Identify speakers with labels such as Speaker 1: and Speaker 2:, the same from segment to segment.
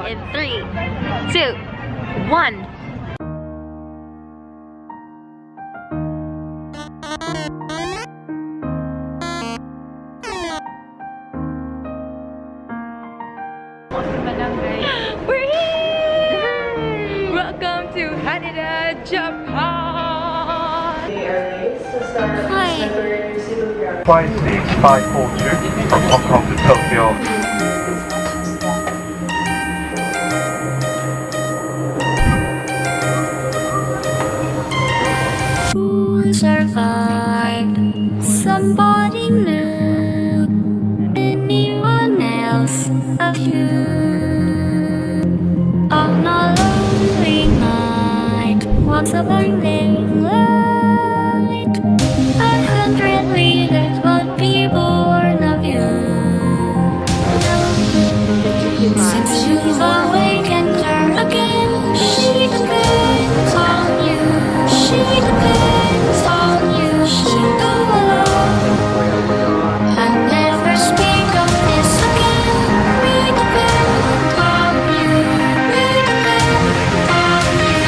Speaker 1: in 3, 2, 1. We're here! Welcome to Haneda, Japan! Hi!
Speaker 2: Flight stage 542 from Hong Kong to Tokyo.
Speaker 1: Who survived? Somebody new. Anyone else? A few. On a lonely night, once a burning light, 100 leaders would be born of you. Since you've awakened her again, she depends on you. She depends on you. She go along and never speak of this again. We depend on you. We depend on you.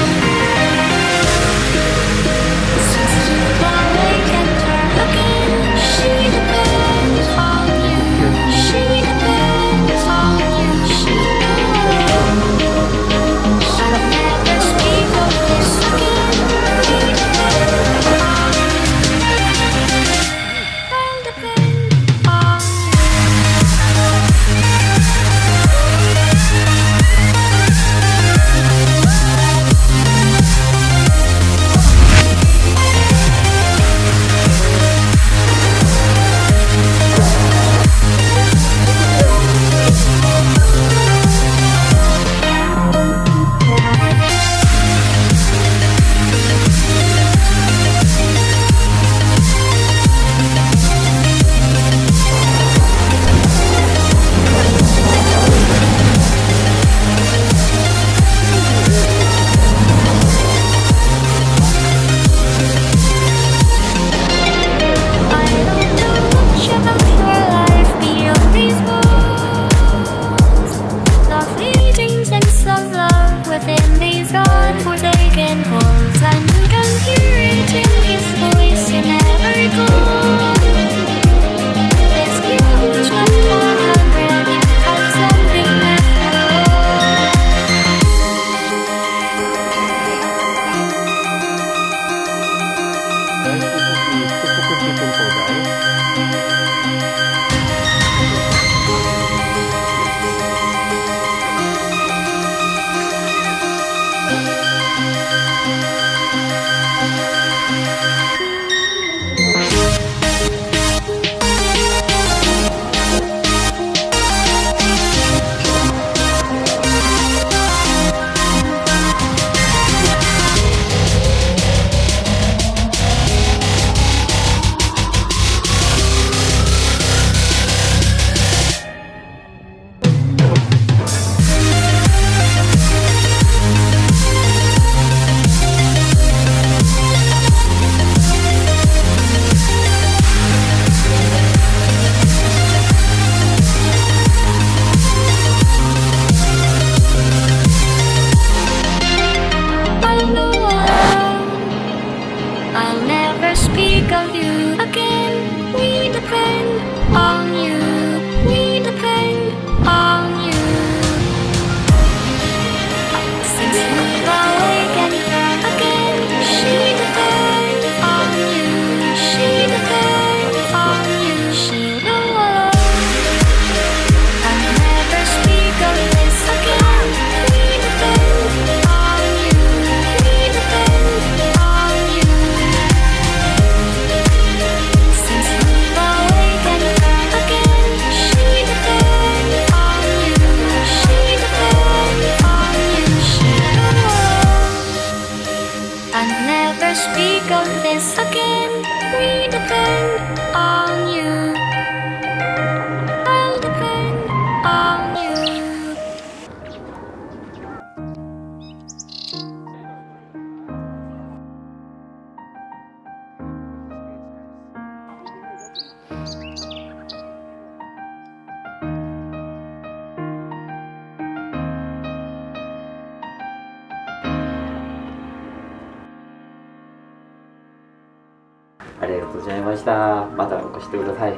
Speaker 3: ありがとうございました。またお越してください。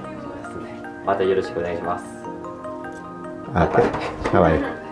Speaker 3: またよろしくお願いします。
Speaker 4: あ、かわいい。